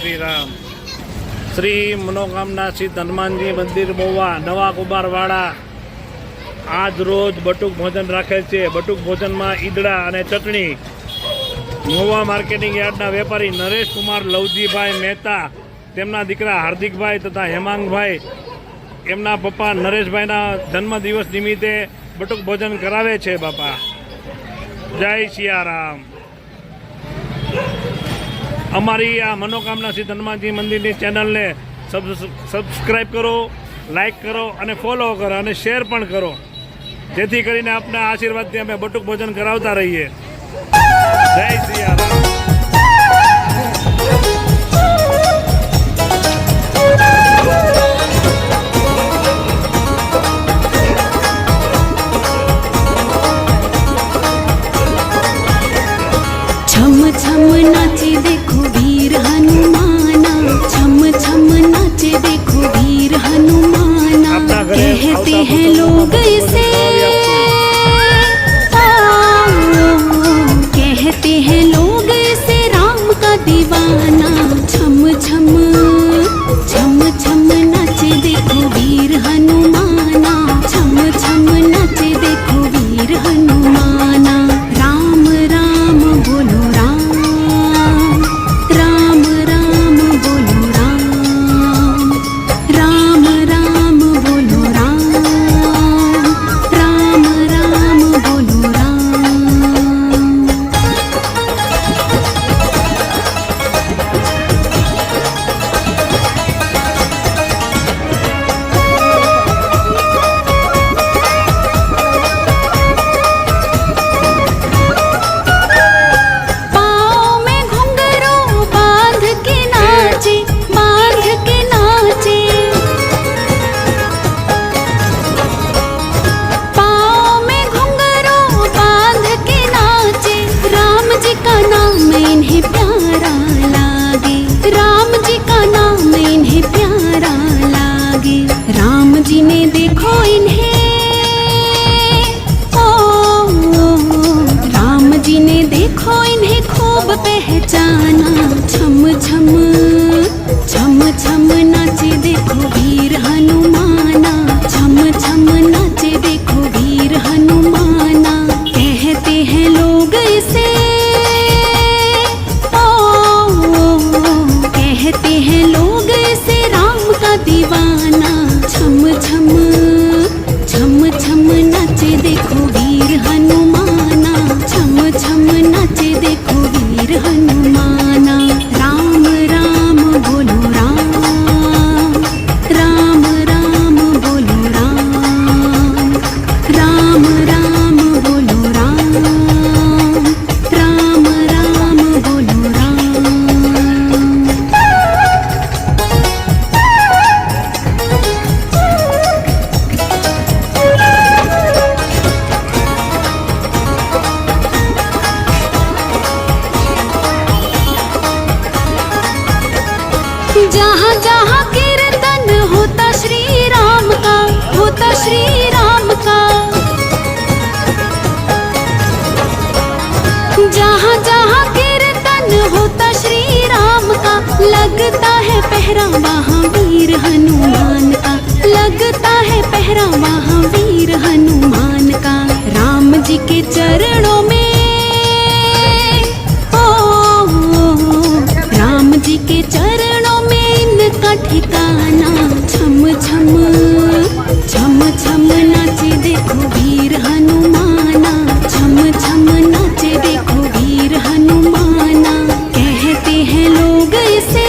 श्री राम। श्री मनोकामना सिद्ध हनुमान जी मंदिर मोवा नवा कुमारवाड़ा आज रोज बटुक भोजन राखेल छे। बटुक भोजन में ईदड़ा अने चटणी मोवा मार्केटिंग यार्डना वेपारी नरेश कुमार लवजीभाई मेहता तेमना दीकरा हार्दिकभाई तथा हेमांगभाई एमना पप्पा नरेशभाईना जन्मदिवस निमित्ते बटुक भोजन करावे छे। बापा जय सियाराम। अमारी आ मनोकामना सिद्ध हनुमानजी मंदिर की चैनल ने सब्सक्राइब करो, लाइक करो और फॉलो करो और शेर पण करो, जेथी करीने अपना आशीर्वाद थी अमे बटुक भोजन करावता रहीए। जय सियाराम। छम छम नाचे देखो वीर हनुमाना, छम छम नाचे देखो वीर हनुमाना। कहते हैं लोग इसे, कहते हैं लोग इसे राम का दीवाना। छम छम छम छम नाचे देखो वीर हनुमाना, छम छम नाचे देखो वीर हनुमाना। राम राम बोलो राम, राम राम बोलो राम, राम राम बोलो राम, राम राम बोलो राम। राम जी ने देखो इन्हें, ओ राम जी ने देखो इन्हें खूब पहचाना। छम छम छम छम नाचे देखो वीर हनुमाना, छम छम नाचे देखो वीर हनुमाना। कहते हैं लोग इसे, कहते हैं लोग इसे राम का दीवाना। छम छम छम छम नाचे देखो वीर हनुमाना, छम छम नाचे देखो वीर हनुमाना। राम राम बोलो राम, राम राम बोलो राम, राम राम बोलो राम, राम राम बोलो राम। जहाँ जहाँ कीर्तन होता श्री राम का, होता श्री राम का। जहाँ जहाँ कीर्तन होता श्री राम का, लगता है पहरा वहाँ वीर हनुमान का, लगता है पहरा वहाँ वीर हनुमान का। राम जी के चरणों में, राम जी के चरणों में इनका ठिकाना। छम छम छम छम नाचे देखो वीर हनुमाना, छम छम नाचे देखो वीर हनुमाना। कहते हैं लोग इसे,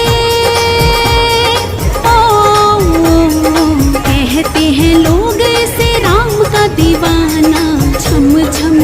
कहते हैं लोग इसे राम का दीवाना। छम छम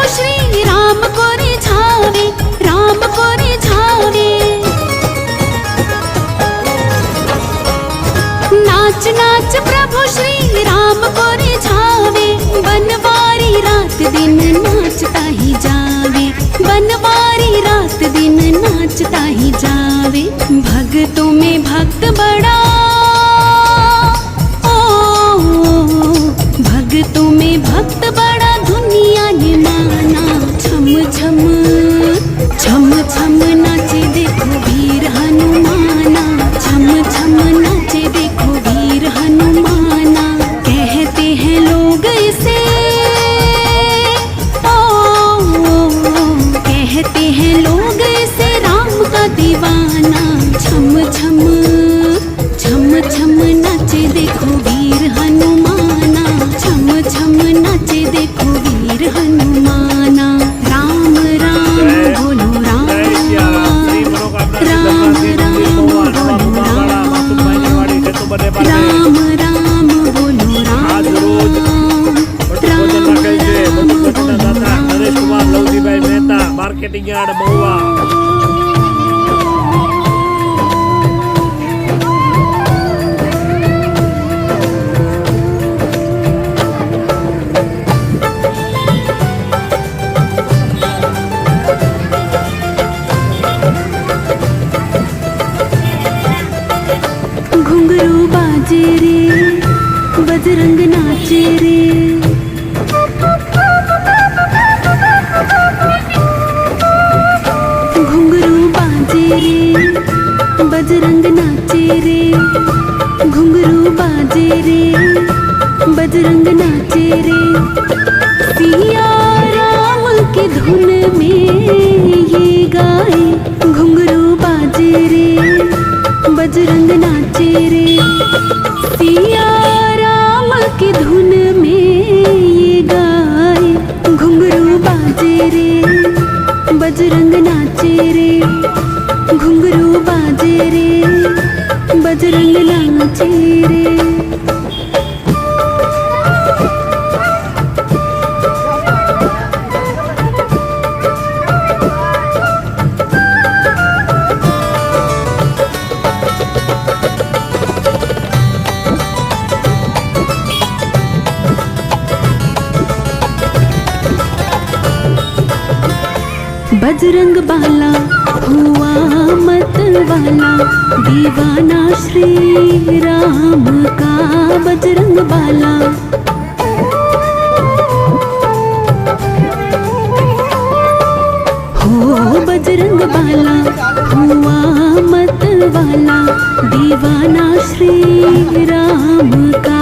श्री राम को रिझावे, राम को रिझावे। नाच नाच प्रभु श्री राम को रिझावे, बनवारी रात दिन नाचता ही जावे, बनवारी रात दिन नाचता ही जावे। भक्तों में भक्त बड़ा, ओ भक्तों में भक्त बड़ा दुनिया ने माना। छम छम छम छम नाचे देखो वीर हनुमाना, छम छम नाचे देखो वीर हनुमाना। कहते हैं लोग इसे, कहते हैं लोग इसे राम का दीवाना। छम छम छम छम नाचे देखो वीर हनुमाना, छम छम नाचे देखो वीर हनुमाना। राम राम बोलो राम, राम राम बोलो राम, राम राम बोलो राम, नरेश कुमार लवजीभाई मेहता, मार्केटिंग यार्ड महुआ। घुंघरू बाजे रे, बजरंग नाचे रे। घुंघरू बाजे रे, बजरंग नाचे रे। घुंघरू बाजे रे, बजरंग नाचे रे। सिया राम की धुन में ये गाए, घुंघरू बाजे रे, बजरंग नाचे रे। सिया राम की धुन में ये गाए, घुंघरू बाजे रे, बजरंग नाचे रे। घुंघरू बाजे रे, बजरंग नाचे रे। बजरंग बाला हुआ मत वाला, दीवाना श्री राम का बजरंग बाला। हो बजरंग बाला हुआ मत वाला, दीवाना श्री राम का।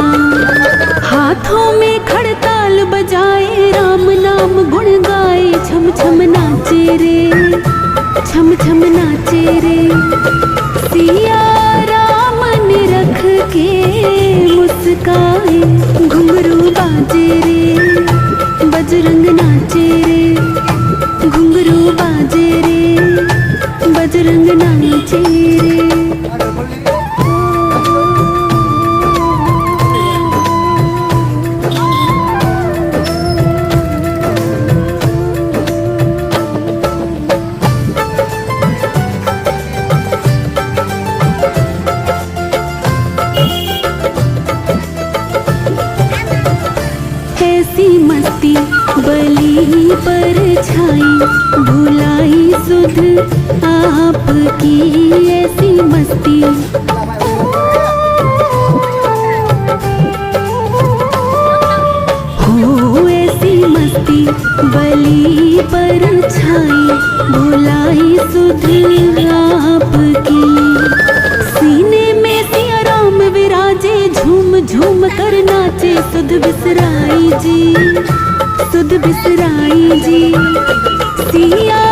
हाथों में खड़ताल बजाए, राम नाम गुण गाए। छम छम नाचे रे, छम छम नाचे रे। सिया राम ने रख के मुस्काए, घुंघरू बाजे रे, बजरंग नाचे रे। घुंघरू बाजे रे, बजरंग नाचे रे। ऐसी मस्ती बली पर छाई, भुलाई सुध आपकी। ऐसी मस्ती हो, ऐसी मस्ती बली पर छाई, भुलाई सुध आपकी। सीने में सिया राम विराजे, झूम झूम कर नाचे सुध बिसराई जी, सुध बिसराई जी। सिया